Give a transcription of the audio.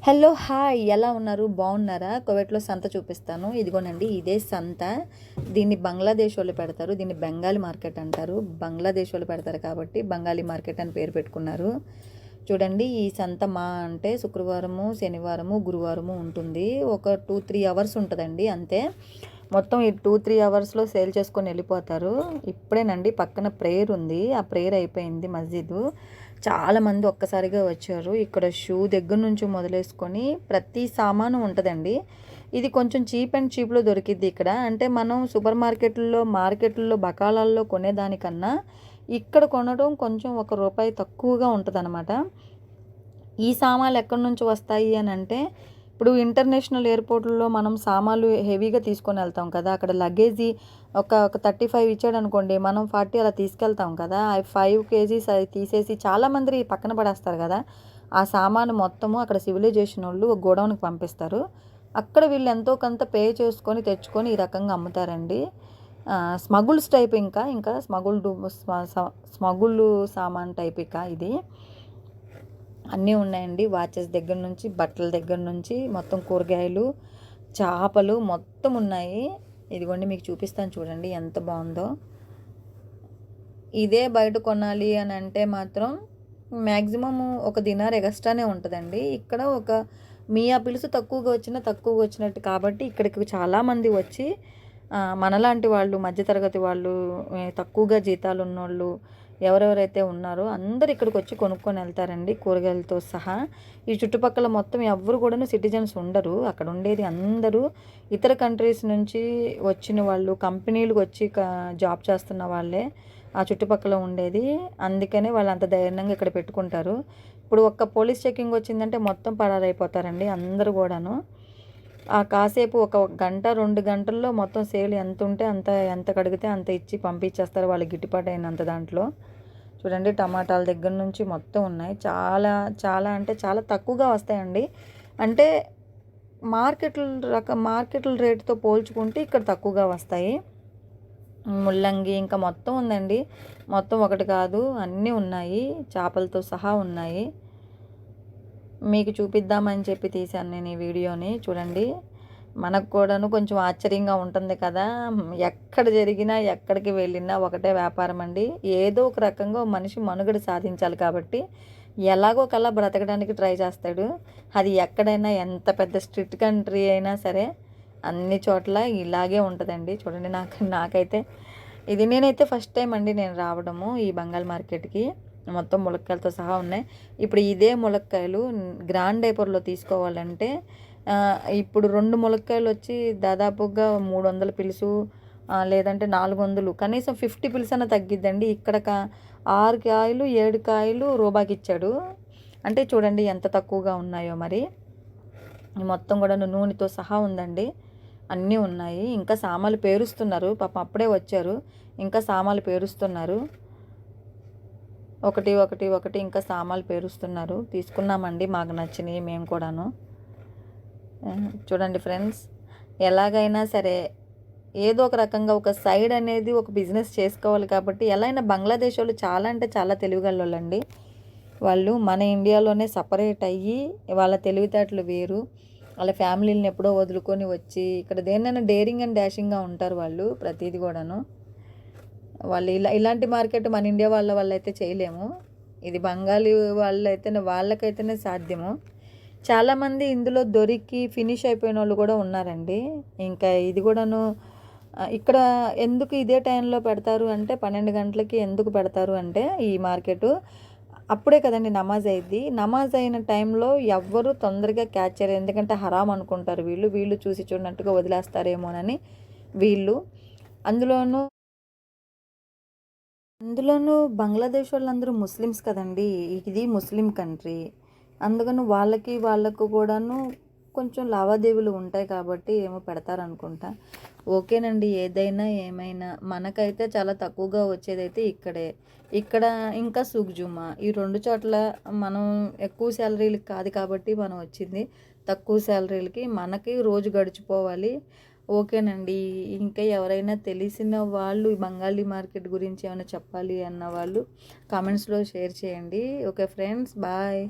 Hello hi ఎలా ఉన్నారు బాగున్నారా? కువైట్లో సంత చూపిస్తాను. ఇదిగోనండి ఇదే సంత. దీన్ని బంగ్లాదేశ్ వాళ్ళు పెడతారు. దీన్ని బెంగాలీ మార్కెట్ అంటారు. బంగ్లాదేశ్ వాళ్ళు పెడతారు కాబట్టి బెంగాలీ మార్కెట్ అని పేరు పెట్టుకున్నారు. చూడండి ఈ సంత మా అంటే శుక్రవారము, శనివారము, గురువారము ఉంటుంది. ఒక 2-3 అవర్స్ ఉంటుందండి అంతే. మొత్తం ఈ 2-3 అవర్స్లో సేల్ చేసుకొని వెళ్ళిపోతారు. ఇప్పుడేనండి పక్కన ప్రేయర్ ఉంది. ఆ ప్రేయర్ అయిపోయింది మస్జిద్. చాలామంది ఒక్కసారిగా వచ్చారు. ఇక్కడ షూ దగ్గర నుంచి మొదలేసుకొని ప్రతి సామాను ఉంటుందండి. ఇది కొంచెం చీప్ అండ్ చీప్లో దొరికిద్ది ఇక్కడ. అంటే మనం సూపర్ మార్కెట్లో బకాలాల్లో కొనేదానికన్నా ఇక్కడ కొనడం కొంచెం ₹1 తక్కువగా ఉంటుందన్నమాట. ఈ సామాన్లు ఎక్కడి నుంచి వస్తాయి అని అంటే, ఇప్పుడు ఇంటర్నేషనల్ ఎయిర్పోర్ట్లలో మనం సామాన్లు హెవీగా తీసుకొని వెళ్తాం కదా. అక్కడ లగేజీ ఒక 35 ఇచ్చాడు అనుకోండి, మనం 40 అలా తీసుకెళ్తాం కదా. ఆ 5 కేజీస్ అది తీసేసి చాలామంది పక్కన పడేస్తారు కదా. ఆ సామాను మొత్తము అక్కడ సివిలైజేషన్ వాళ్ళు గోడౌన్కి పంపిస్తారు. అక్కడ వీళ్ళు ఎంతో కొంత పే చేసుకొని తెచ్చుకొని ఈ రకంగా అమ్ముతారండి. స్మగుల్స్ టైప్ ఇంకా స్మగుల్ సామాన్ టైప్ ఇది అన్నీ ఉన్నాయండి. వాచెస్ దగ్గర నుంచి, బట్టల దగ్గర నుంచి, మొత్తం కూరగాయలు, చేపలు మొత్తం ఉన్నాయి. ఇదిగోండి మీకు చూపిస్తాను చూడండి ఎంత బాగుందో. ఇదే బయట కొనాలి అని అంటే మాత్రం మ్యాక్సిమం $1 దినార్ ఎక్స్ట్రానే ఉంటుందండి. ఇక్కడ ఒక మియా పిలుసు తక్కువగా వచ్చినట్టు కాబట్టి ఇక్కడికి చాలామంది వచ్చి మనలాంటి వాళ్ళు, మధ్యతరగతి వాళ్ళు, తక్కువగా జీతాలు ఉన్నోళ్ళు ఎవరెవరైతే ఉన్నారో అందరు ఇక్కడికి వచ్చి కొనుక్కొని వెళ్తారండి కూరగాయలతో సహా. ఈ చుట్టుపక్కల మొత్తం ఎవ్వరు కూడా సిటిజన్స్ ఉండరు. అక్కడ ఉండేది అందరూ ఇతర కంట్రీస్ నుంచి వచ్చిన వాళ్ళు, కంపెనీలకు వచ్చి జాబ్ చేస్తున్న వాళ్ళే ఆ చుట్టుపక్కల ఉండేది. అందుకనే వాళ్ళు అంత ధైర్యంగా ఇక్కడ పెట్టుకుంటారు. ఇప్పుడు ఒక్క పోలీస్ చెకింగ్ వచ్చిందంటే మొత్తం పరారైపోతారండి అందరూ కూడాను. ఆ కాసేపు ఒక గంట 2 గంటల్లో మొత్తం సేల్ ఎంత ఉంటే అంత, ఎంత కడిగితే అంత ఇచ్చి పంపించేస్తారు వాళ్ళకి గిట్టుబాటు అయినంత దాంట్లో. చూడండి టమాటాల దగ్గర నుంచి మొత్తం ఉన్నాయి. చాలా చాలా అంటే చాలా తక్కువగా వస్తాయండి. అంటే మార్కెట్ల రేటుతో పోల్చుకుంటే ఇక్కడ తక్కువగా వస్తాయి. ముల్లంగి ఇంకా మొత్తం ఉందండి. మొత్తం ఒకటి కాదు అన్నీ ఉన్నాయి, చేపలతో సహా ఉన్నాయి. మీకు చూపిద్దామని చెప్పి తీశాను నేను ఈ వీడియోని. చూడండి మనకు కూడాను కొంచెం ఆశ్చర్యంగా ఉంటుంది కదా. ఎక్కడ జరిగినా ఎక్కడికి వెళ్ళినా ఒకటే వ్యాపారం అండి. ఏదో ఒక రకంగా మనిషి మనుగడ సాధించాలి కాబట్టి ఎలాగో కల్లా బ్రతకడానికి ట్రై చేస్తాడు. అది ఎక్కడైనా ఎంత పెద్ద స్ట్రిక్ట్ కంట్రీ అయినా సరే అన్ని చోట్ల ఇలాగే ఉంటుందండి. చూడండి నాకైతే నేనైతే ఫస్ట్ టైం అండి నేను రావడము ఈ బంగాల్ మార్కెట్కి. మొత్తం ములక్కాయలతో సహా ఉన్నాయి. ఇప్పుడు ఇదే ములక్కాయలు గ్రాండ్ డైపర్లో తీసుకోవాలంటే ఇప్పుడు 2 ములక్కాయలు వచ్చి దాదాపుగా 300 పిలుసు, లేదంటే 400, కనీసం 50 పిలుసు అన్న తగ్గిద్దండి. ఇక్కడ 6 కాయలు 7 కాయలు రూబాకి ఇచ్చాడు. అంటే చూడండి ఎంత తక్కువగా ఉన్నాయో మరి. మొత్తం కూడా నూనెతో సహా ఉందండి. అన్నీ ఉన్నాయి. ఇంకా సామాన్లు పేరుస్తున్నారు. పాపం అప్పుడే వచ్చారు, ఇంకా సామాన్లు పేరుస్తున్నారు. ఒకటి ఇంకా సామాన్లు పేరుస్తున్నారు. తీసుకున్నామండి, మాకు నచ్చినాయి మేము కూడాను. చూడండి ఫ్రెండ్స్, ఎలాగైనా సరే ఏదో ఒక రకంగా ఒక సైడ్ అనేది ఒక బిజినెస్ చేసుకోవాలి కాబట్టి ఎలా అయినా బంగ్లాదేశ్ వాళ్ళు చాలా అంటే చాలా తెలివిగల్లోళ్ళండి. వాళ్ళు మన ఇండియాలోనే సపరేట్ అయ్యి వాళ్ళ తెలివితేటలు వేరు. వాళ్ళ ఫ్యామిలీని ఎప్పుడో వదులుకొని వచ్చి ఇక్కడ దేన్నైనా డేరింగ్ అండ్ డాషింగ్గా ఉంటారు వాళ్ళు ప్రతిదీ కూడాను. వాళ్ళు ఇలాంటి మార్కెట్ మన ఇండియా వాళ్ళ అయితే చేయలేము. ఇది బెంగాలీ వాళ్ళకైతేనే సాధ్యము. చాలామంది ఇందులో దొరికి ఫినిష్ అయిపోయిన వాళ్ళు కూడా ఉన్నారండి. ఇంకా ఇది కూడాను ఇక్కడ ఎందుకు ఇదే టైంలో పెడతారు అంటే 12 గంటలకి ఎందుకు పెడతారు అంటే ఈ మార్కెటు అప్పుడే కదండి నమాజ్ అయ్యిద్ది. నమాజ్ అయిన టైంలో ఎవ్వరు తొందరగా క్యాచ్ చేయరు. ఎందుకంటే హరాం అనుకుంటారు వీళ్ళు చూసి చూడనట్టుగా వదిలేస్తారేమోనని వీళ్ళు. అందులోనూ బంగ్లాదేశ్ వాళ్ళందరూ ముస్లిమ్స్ కదండి. ఇది ముస్లిం కంట్రీ. అందుకని వాళ్ళకు కూడాను కొంచెం లావాదేవీలు ఉంటాయి కాబట్టి ఏమో పెడతారనుకుంటా. ఓకేనండి, ఏదైనా ఏమైనా మనకైతే చాలా తక్కువగా వచ్చేదైతే ఇక్కడ ఇంకా సుగ్జుమా ఈ 2 చోట్ల మనం ఎక్కువ శాలరీలకి కాదు కాబట్టి మనం వచ్చింది. తక్కువ శాలరీలకి మనకి రోజు గడిచిపోవాలి. ఓకేనండి, ఇంకా ఎవరైనా తెలిసిన వాళ్ళు బంగాళీ మార్కెట్ గురించి ఏమైనా చెప్పాలి అన్న వాళ్ళు కామెంట్స్లో షేర్ చేయండి. Okay friends, bye.